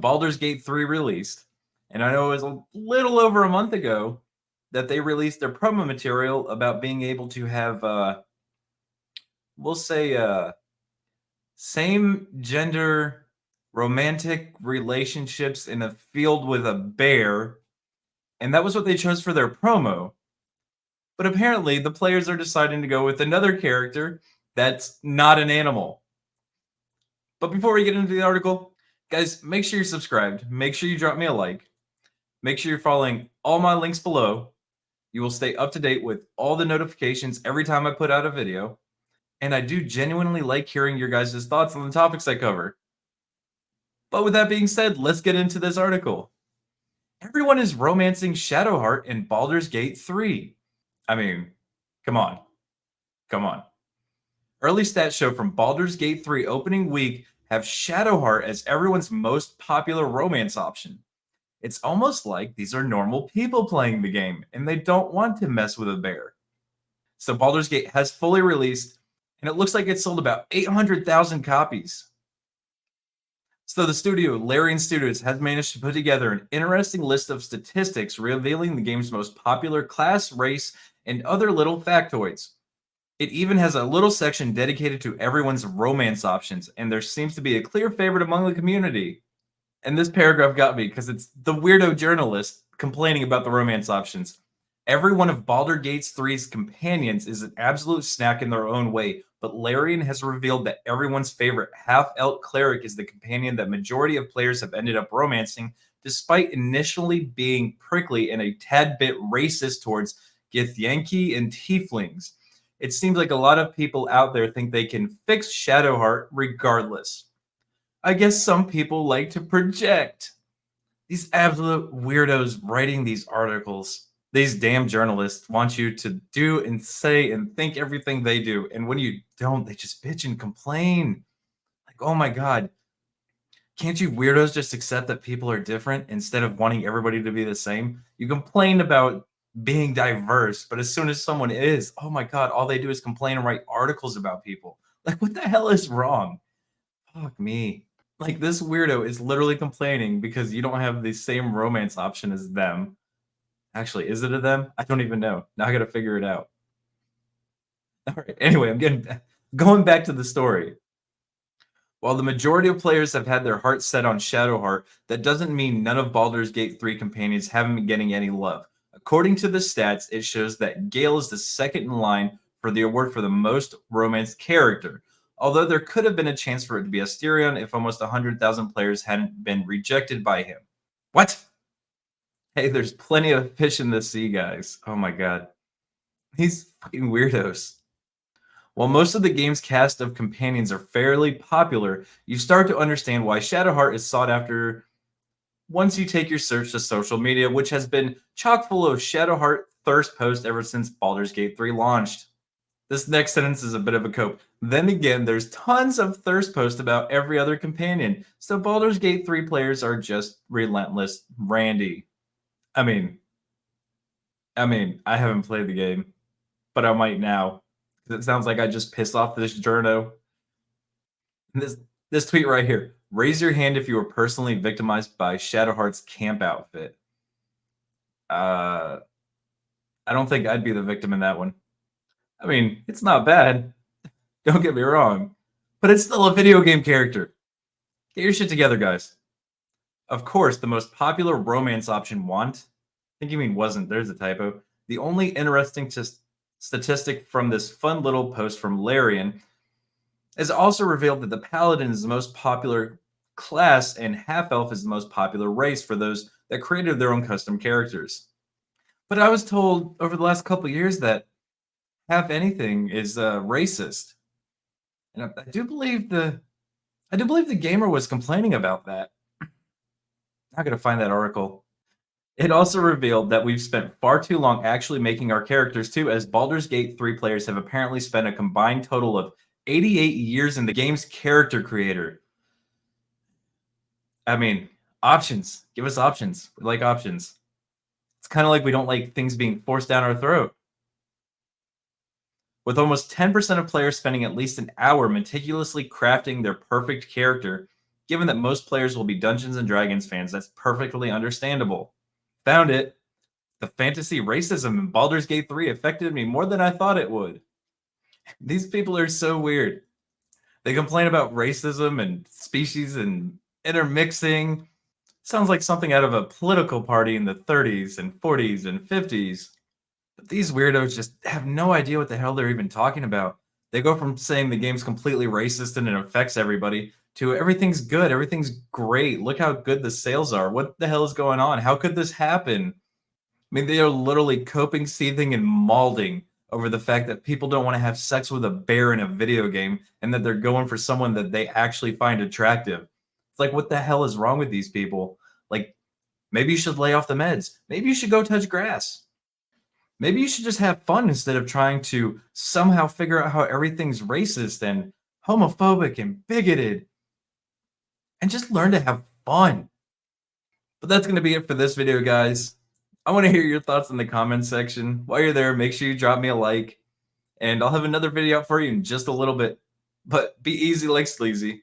Baldur's Gate 3 released, and I know it was a little over a month ago that they released their promo material about being able to have, we'll say, same gender romantic relationships in a field with a bear, and that was what they chose for their promo. But apparently, the players are deciding to go with another character that's not an animal. But before we get into the article, guys, make sure you're subscribed. Make sure you drop me a like. Make sure you're following all my links below. You will stay up to date with all the notifications every time I put out a video. And I do genuinely like hearing your guys' thoughts on the topics I cover. But with that being said, let's get into this article. Everyone is romancing Shadowheart in Baldur's Gate 3. I mean, come on. Come on. Early stats show from Baldur's Gate 3 opening week have Shadowheart as everyone's most popular romance option. It's almost like these are normal people playing the game, and they don't want to mess with a bear. So Baldur's Gate has fully released, and it looks like it sold about 800,000 copies. So the studio, Larian Studios, has managed to put together an interesting list of statistics revealing the game's most popular class, race, and other little factoids. It even has a little section dedicated to everyone's romance options, and there seems to be a clear favorite among the community. And this paragraph got me because it's the weirdo journalist complaining about the romance options. Every one of Baldur's Gate 3's companions is an absolute snack in their own way, but Larian has revealed that everyone's favorite half-elf cleric is the companion that majority of players have ended up romancing, despite initially being prickly and a tad bit racist towards Githyanki and Tieflings. It seems like a lot of people out there think they can fix Shadowheart regardless. I guess some people like to project. These absolute weirdos writing these articles, these damn journalists want you to do and say and think everything they do. And when you don't, they just bitch and complain. Like, oh my God, can't you weirdos just accept that people are different instead of wanting everybody to be the same? You complain about being diverse, but as soon as someone is, oh my God, all they do is complain and write articles about people. Like, what the hell is wrong? Fuck me. Like, this weirdo is literally complaining because you don't have the same romance option as them. Actually, is it a them? I don't even know. Now I gotta figure it out. All right. Anyway, going back to the story. While the majority of players have had their hearts set on Shadowheart, that doesn't mean none of Baldur's Gate 3 companions haven't been getting any love. According to the stats, it shows that Gale is the second in line for the award for the most romanced character, although there could have been a chance for it to be Asterion if almost 100,000 players hadn't been rejected by him. What? Hey, there's plenty of fish in the sea, guys. Oh my God. These fucking weirdos. While most of the game's cast of companions are fairly popular, you start to understand why Shadowheart is sought after once you take your search to social media, which has been chock full of Shadowheart thirst posts ever since Baldur's Gate 3 launched. This next sentence is a bit of a cope. Then again, there's tons of thirst posts about every other companion, so Baldur's Gate 3 players are just relentless Randy. I mean, I haven't played the game, but I might now. It sounds like I just pissed off this journo. This tweet right here. Raise your hand if you were personally victimized by Shadowheart's camp outfit. I don't think I'd be the victim in that one. I mean, it's not bad. Don't get me wrong. But it's still a video game character. Get your shit together, guys. Of course, the most popular romance option I think you mean wasn't. There's a typo. The only interesting statistic from this fun little post from Larian is also revealed that the Paladin is the most popular class and Half-Elf is the most popular race for those that created their own custom characters. But I was told over the last couple years that half anything is racist, and I do believe the gamer was complaining about that. Not gonna find that article. It also revealed that we've spent far too long actually making our characters too, as Baldur's Gate 3 players have apparently spent a combined total of 88 years in the game's character creator. I mean, options. Give us options. We like options. It's kind of like we don't like things being forced down our throat. With almost 10% of players spending at least an hour meticulously crafting their perfect character, Given that most players will be Dungeons and Dragons fans, that's perfectly understandable. Found it. The fantasy racism in Baldur's Gate 3 affected me more than I thought it would. These people are so weird. They complain about racism and species and intermixing. Sounds like something out of a political party in the 30s and 40s and 50s. But these weirdos just have no idea what the hell they're even talking about. They go from saying the game's completely racist and it affects everybody to everything's good, everything's great. Look how good the sales are. What the hell is going on? How could this happen? I mean, they are literally coping, seething, and mauling over the fact that people don't want to have sex with a bear in a video game and that they're going for someone that they actually find attractive. It's like, what the hell is wrong with these people? Like, maybe you should lay off the meds. Maybe you should go touch grass. Maybe you should just have fun instead of trying to somehow figure out how everything's racist and homophobic and bigoted. And just learn to have fun. But that's going to be it for this video, guys. I want to hear your thoughts in the comments section. While you're there, make sure you drop me a like. And I'll have another video out for you in just a little bit. But be easy like sleazy.